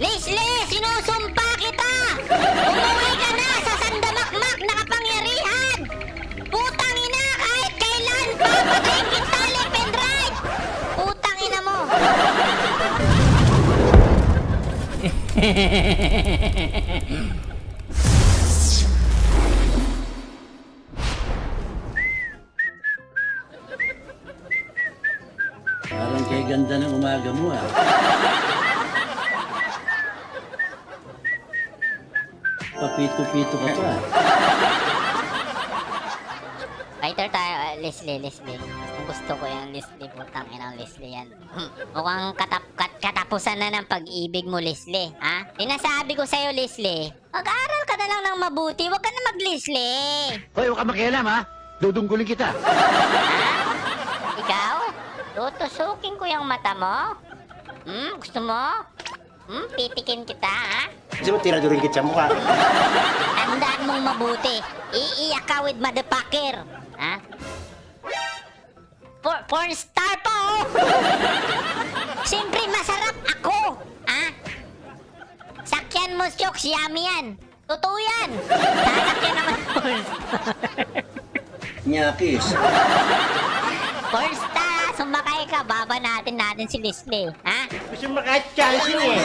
Leslie, sinusumpa kita! Umuwi ka na sa sandamakmak na kapangyarihan! Putang ina, kahit kailan, papatayin kita left and right! Putang ina mo! Parang kay ganda ng umaga mo ah. Papito-pito ka pa. Fighter tayo, Leslie. Gusto ko yung Leslie, putang ina Leslie yan. Mukhang katapusan na ng pag-ibig mo, Leslie. Ha? Sinasabi ko sa'yo, Leslie, mag-aral ka na lang ng mabuti, huwag ka na mag-Leslie. Hoy, huwag ka makialam ha. Dudunggulin kita. Ikaw? Tutusukin ko yung mata mo? Gusto mo? Pitikin kita, ha? Kasi mo tiradurin kita sa mukha. Tandaan mong mabuti. Iiyak ka with motherfucker. Ha? Porn star pa, oh! Siyempre, masarap ako. Ha? Sakyan mo, Chokes. Yummy yan. Totoo yan. Sasakyan naman porn star. Nyakis. Porn star, sumakay ka. Baba natin si Leslie. Ha? Gusto mo kahit chance eh.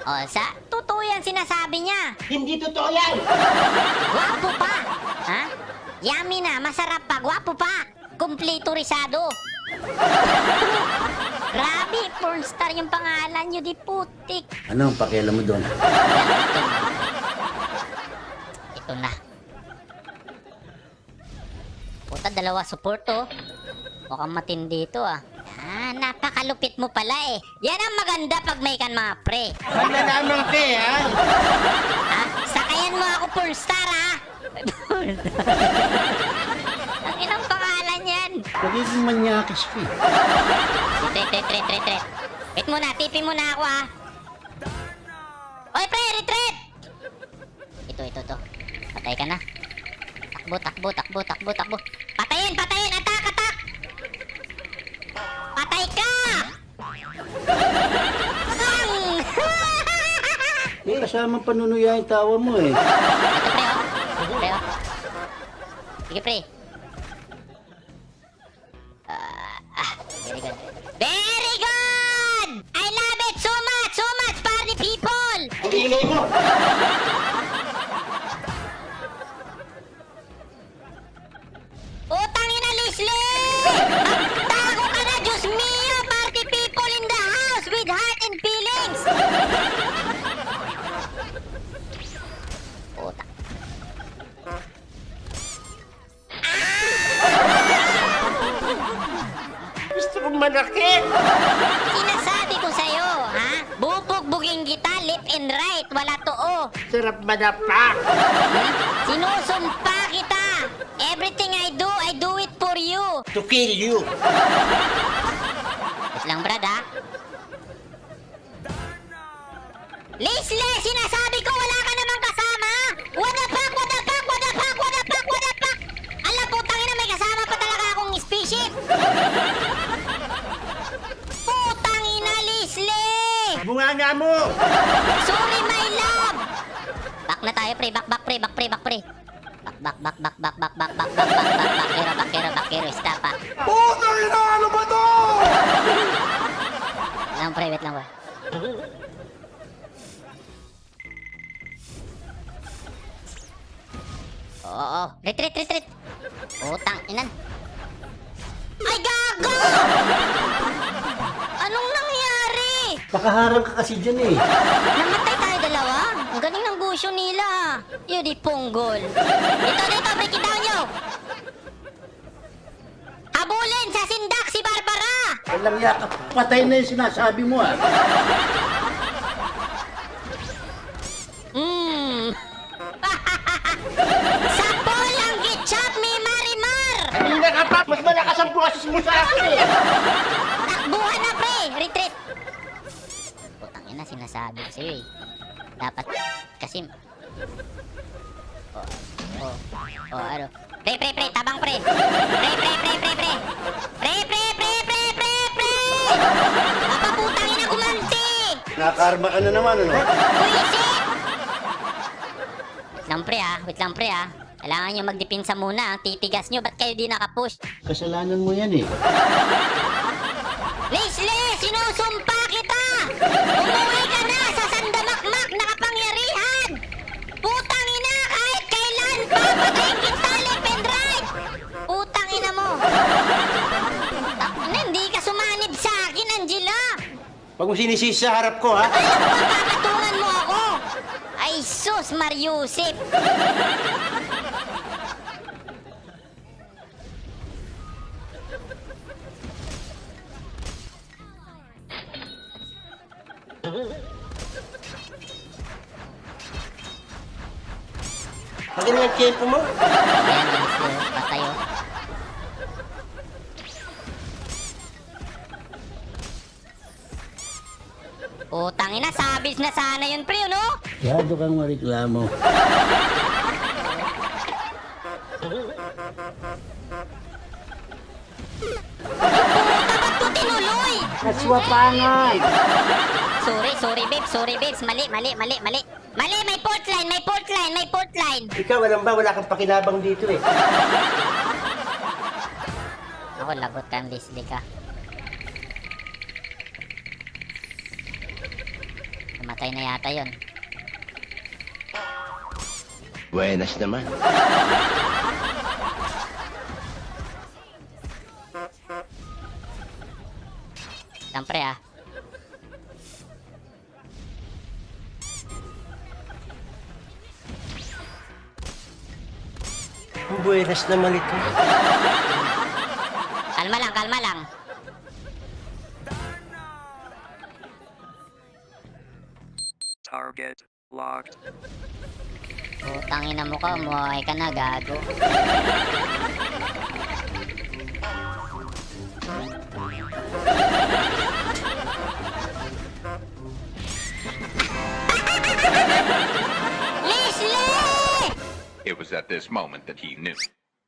O, totoo yan sinasabi niya. Hindi totoo yan. Gwapo pa. Ha? Yummy na, masarap pa, gwapo pa. Kumpleto risado. Grabe, porn star yung pangalan nyo, di putik. Ano ang pakialam mo doon? Ito na. Puta, dalawa support oh. Mukhang matindi ito ah. Napakalupit mo pala eh. Yan ang maganda pag may kan mga pre. Maglalamang ka eh ha. Ha? Sakayan mo ako porn star ha. Ang inang pangalan yan. Pagiging manyakis ka eh. Retreat. Wait muna, tipin muna ako ha. Oy pre, retreat! Ito. Patay ka na. Takbo. Patayin! Atak! Patay ka! Eh, kasama panunuya yung tawa mo eh. Ito pre oh. Sige pre. Very good! I love it so much, party people! Ang ingay mo. Utang ina, Leslie! Magtago ka na, Diyos mio! Party people in the house with heart and feelings! Utang. Gusto kong manakit. Sinasabi ko sa'yo, ha? Bubugbugin kita left and right, wala too. Sarap madapa. Sinusumpa kita! Everything I do it for you! To kill you. Wait lang, Brad, ha? Leslie, sinasabi ko wala ka namang kasama! What the fuck? Alam, putang ina, may kasama pa talaga akong spaceship! Putang ina, Leslie! Bunganga mo. Sorry, my love! Back na tayo, pre. Back, pre. Back. Bakero, stop, ha? Putang ina, ano ba to? Wait lang, pre. Oo. Retreat. Utang, inan. Ay, gago! Anong nangyari? Nakaharang ka kasi dyan eh. Namatay tayo dalawa. Ang galing ng gusyo nila. Yun, di punggol. Dito, break it down nyo. Habulin sa sindak si Barbara. Walang yakap. Patay na yung sinasabi mo ah. Sa polang gitchap mi Marimar. Kanina ka pa. Mas malakas ang boses mo sa akin eh. Takbuhan na, pre. Retreat. Putang ina, sinasabi ko sa'yo eh. Dapat kasi... ano? Pre, tabang pre. Pre. Nakakarma ka na naman, ano? Buisit! Wait lang pre ah. Kailangan nyo magdepensa muna. Ang titigas nyo, ba't kayo di nakapush? Kasalanan mo yan eh. Leslie! Sinusumpa kita! Umuwi ka na sa sandamakmak na kapangyarihan! Putang ina! Kahit kailan! Papatayin kita left and right! Putang ina mo! Takina, hindi ka sumanib sa akin, Angela! Pag mo sinisisi sa harap ko, ha? Alam mo, papatungan mo ako! Ay, sus, Mariusip! Pag yun ang tiyempo mo. Ayan, Leslie, patay oh. Putang ina, sabis na sana yun, pre, no? Yado kang mareklamo. Ba't ko tinuloy? Naswapangan! Sorry babes, mali. Mali, may port line. Ikaw, wala kang pakinabang dito eh. Ako, lagot kang Leslie ka. Namatay na yata yun. Buenas naman. Siyempre ah. Buenas naman ito. Kalma lang. Target locked. Putang ina mo ka, umuhay ka na, gago. Leslie! It was at this moment that he knew.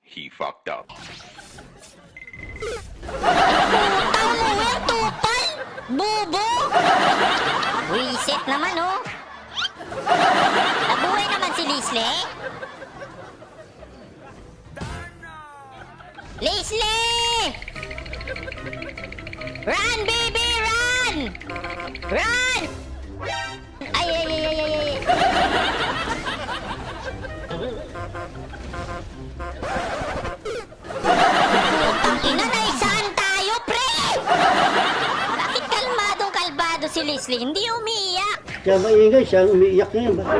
He fucked up. Putang mo yan, tupal! Bubo! Wisit naman, oh. Nabuhay naman si Leslie? Leslie! Run, baby, run! Run! Ay. Putang ina, naisahan tayo, pre! Bakit kalmadong-kalbado si Leslie? Hindi umiiyak. Kaya maingay siya, umiiyak na yan. Bakit?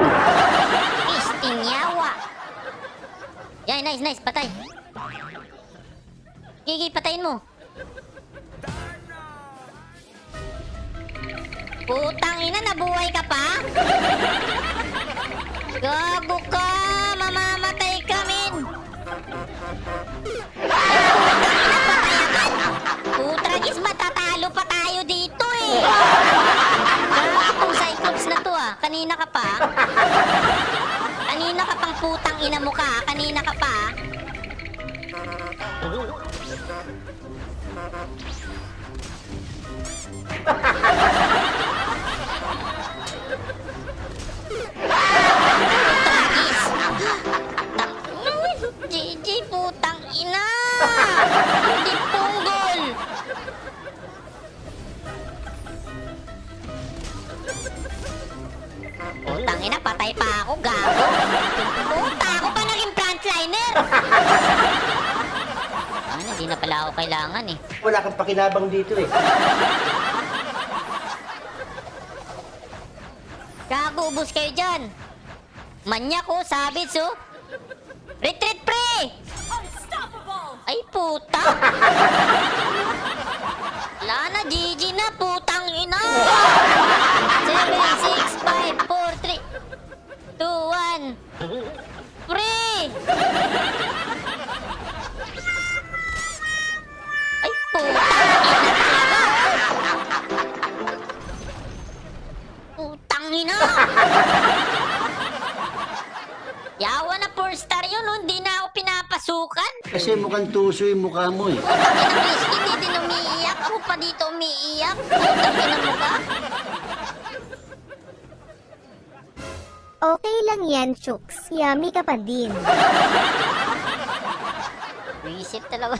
Pisting yawa. Yan, nice, patay. Gigi, patayin mo. Putang ina, nabuhay ka pa? Gago ka! Mamamatay ka, men! Putragis, matatalo pa tayo dito eh! Gago tong Cyclops na to ah. Kanina ka pa? Kanina ka pang putang ina mo ka. Kanina ka pa. GG, putang ina! Hindi punggol! Putang ina, patay pa ako, gago! Puta, ako pa naging frontliner! Ano, hindi na pala ako kailangan eh. Wala kang pakinabang dito eh. Gago, ubos kayo dyan! Manyak oh, sabits oh! Retreat, pre! Ay, puta! Wala na, GG na, putang ina! 7, 6, 5, 4, 3, 2, 1. Pre! Ay, putang ina! Putang ina! Yawa na 4-star yun, oh. Hindi na ako pinapasukan. Kasi mukhang tuso yung mukha mo eh. Putang ina, Miss, hindi din umiiyak. Ako pa dito umiiyak. Putang ina mo ka. Okay lang yan, Chooks. Yummy ka pa din. Visit talaga.